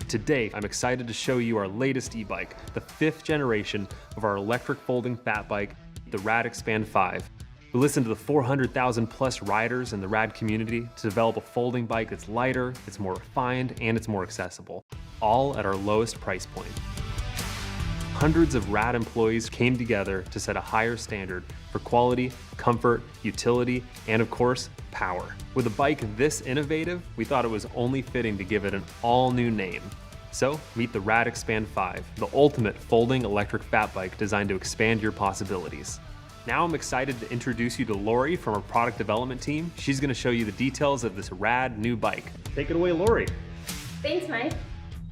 Today, I'm excited to show you our latest e-bike, the 5th generation of our electric folding fat bike, the RadExpand 5. We listened to the 400,000 plus riders in the Rad community to develop a folding bike that's lighter, it's more refined, and it's more accessible, all at our lowest price point. Hundreds of Rad employees came together to set a higher standard for quality, comfort, utility, and of course, power. With a bike this innovative, we thought it was only fitting to give it an all-new name. So, meet the RadExpand 5, the ultimate folding electric fat bike designed to expand your possibilities. Now I'm excited to introduce you to Lori from our product development team. She's gonna show you the details of this rad new bike. Take it away, Lori. Thanks, Mike.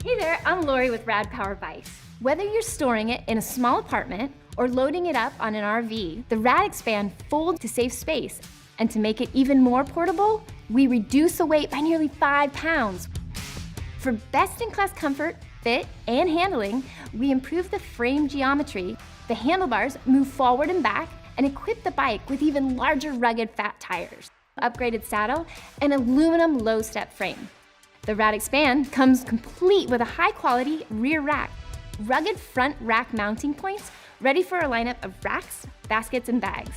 Hey there, I'm Lori with Rad Power Bikes. Whether you're storing it in a small apartment or loading it up on an RV, the RadExpand folds to save space. And to make it even more portable, we reduce the weight by nearly 5 pounds. For best-in-class comfort, fit, and handling, we improve the frame geometry. The handlebars move forward and back and equip the bike with even larger rugged fat tires, upgraded saddle, and aluminum low-step frame. The RadExpand comes complete with a high-quality rear rack, rugged front rack mounting points, ready for a lineup of racks, baskets, and bags.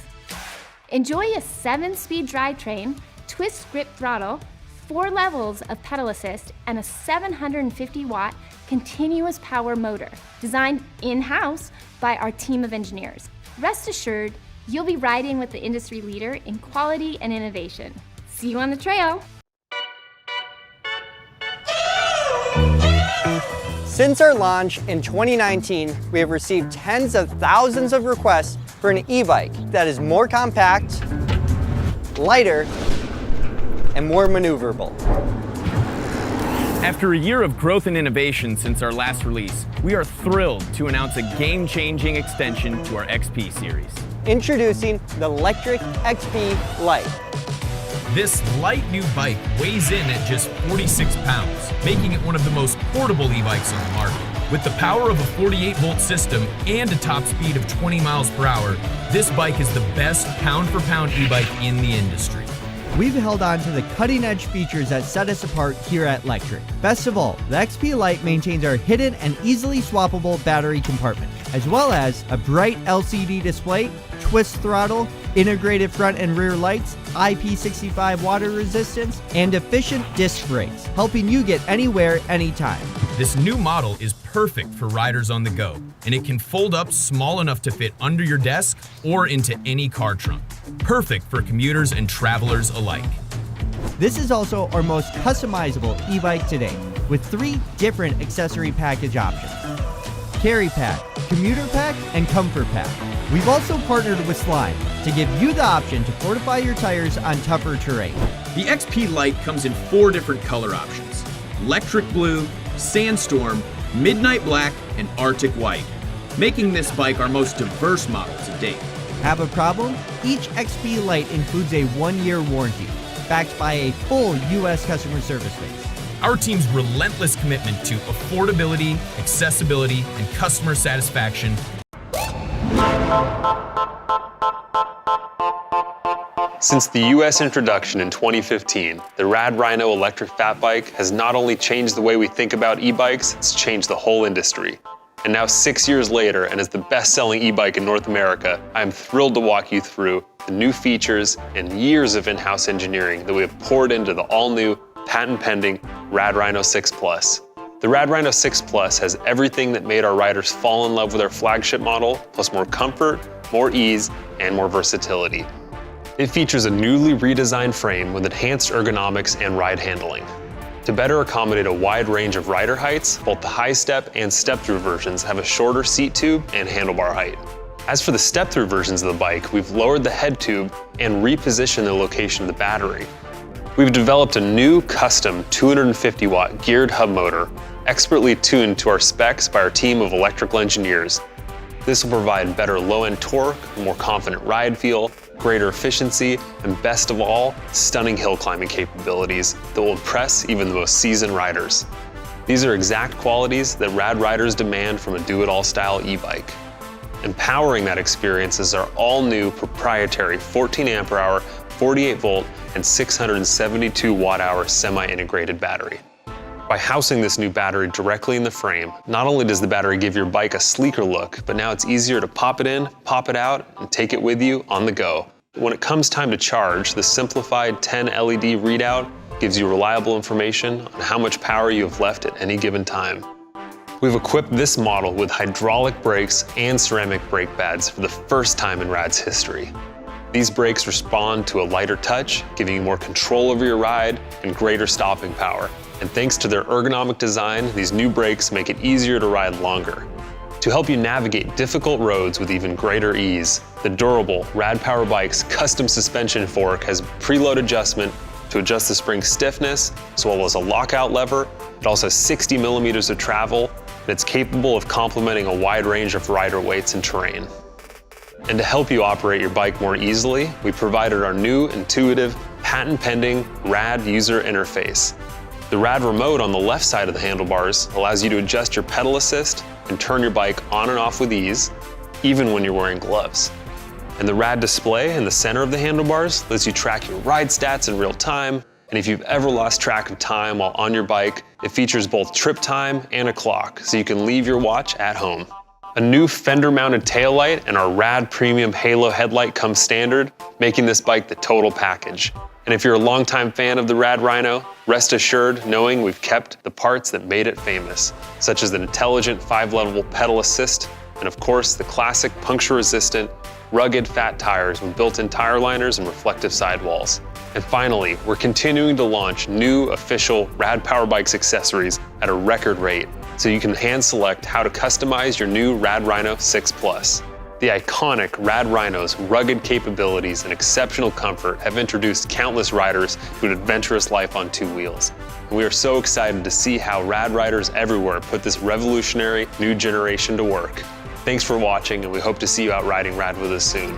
Enjoy a 7-speed drivetrain, twist grip throttle, 4 levels of pedal assist, and a 750-watt continuous power motor, designed in-house by our team of engineers. Rest assured, you'll be riding with the industry leader in quality and innovation. See you on the trail. Since our launch in 2019, we have received tens of thousands of requests for an e-bike that is more compact, lighter, and more maneuverable. After a year of growth and innovation since our last release, we are thrilled to announce a game-changing extension to our XP series. Introducing the Lectric XP Lite. This light new bike weighs in at just 46 pounds, making it one of the most portable e-bikes on the market. With the power of a 48-volt system and a top speed of 20 miles per hour, this bike is the best pound-for-pound e-bike in the industry. We've held on to the cutting-edge features that set us apart here at Lectric. Best of all, the XP Lite maintains our hidden and easily swappable battery compartment, as well as a bright LCD display, twist throttle, integrated front and rear lights, IP65 water resistance, and efficient disc brakes, helping you get anywhere, anytime. This new model is perfect for riders on the go, and it can fold up small enough to fit under your desk or into any car trunk. Perfect for commuters and travelers alike. This is also our most customizable e-bike today, with 3 different accessory package options: Carry Pack, Commuter Pack, and Comfort Pack. We've also partnered with Slime to give you the option to fortify your tires on tougher terrain. The XP Lite comes in 4 different color options: Lectric Blue, Sandstorm, Midnight Black, and Arctic White, making this bike our most diverse model to date. Have a problem? Each XP Lite includes a 1-year warranty, backed by a full US customer service base. Our team's relentless commitment to affordability, accessibility, and customer satisfaction. Since the US introduction in 2015, the Rad Rhino electric fat bike has not only changed the way we think about e-bikes, it's changed the whole industry. And now 6 years later, and as the best-selling e-bike in North America, I'm thrilled to walk you through the new features and years of in-house engineering that we have poured into the all-new, patent-pending Rad Rhino 6 Plus. The Rad Rhino 6 Plus has everything that made our riders fall in love with our flagship model, plus more comfort, more ease, and more versatility. It features a newly redesigned frame with enhanced ergonomics and ride handling. To better accommodate a wide range of rider heights, both the high step and step-through versions have a shorter seat tube and handlebar height. As for the step-through versions of the bike, we've lowered the head tube and repositioned the location of the battery. We've developed a new custom 250-watt geared hub motor, expertly tuned to our specs by our team of electrical engineers. This will provide better low-end torque, more confident ride feel, greater efficiency, and best of all, stunning hill climbing capabilities that will impress even the most seasoned riders. These are exact qualities that Rad riders demand from a do-it-all style e-bike. Empowering that experience is our all-new proprietary 14 amp hour, 48 volt, and 672 watt hour semi-integrated battery. By housing this new battery directly in the frame, not only does the battery give your bike a sleeker look, but now it's easier to pop it in, pop it out, and take it with you on the go. When it comes time to charge, the simplified 10 LED readout gives you reliable information on how much power you have left at any given time. We've equipped this model with hydraulic brakes and ceramic brake pads for the first time in Rad's history. These brakes respond to a lighter touch, giving you more control over your ride and greater stopping power. And thanks to their ergonomic design, these new brakes make it easier to ride longer. To help you navigate difficult roads with even greater ease, the durable Rad Power Bike's custom suspension fork has preload adjustment to adjust the spring stiffness, as well as a lockout lever. It also has 60 millimeters of travel, and it's capable of complementing a wide range of rider weights and terrain. And to help you operate your bike more easily, we provided our new intuitive, patent-pending Rad user interface. The Rad remote on the left side of the handlebars allows you to adjust your pedal assist and turn your bike on and off with ease, even when you're wearing gloves. And the Rad display in the center of the handlebars lets you track your ride stats in real time, and if you've ever lost track of time while on your bike, it features both trip time and a clock, so you can leave your watch at home. A new fender-mounted taillight and our Rad Premium Halo headlight come standard, making this bike the total package. And if you're a longtime fan of the Rad Rhino, rest assured knowing we've kept the parts that made it famous, such as the intelligent 5-level pedal assist, and of course the classic puncture-resistant, rugged fat tires with built-in tire liners and reflective sidewalls. And finally, we're continuing to launch new official Rad Power Bikes accessories at a record rate, so you can hand select how to customize your new Rad Rhino 6 Plus. The iconic Rad Rhino's rugged capabilities and exceptional comfort have introduced countless riders to an adventurous life on two wheels. And we are so excited to see how Rad riders everywhere put this revolutionary new generation to work. Thanks for watching, and we hope to see you out riding Rad with us soon.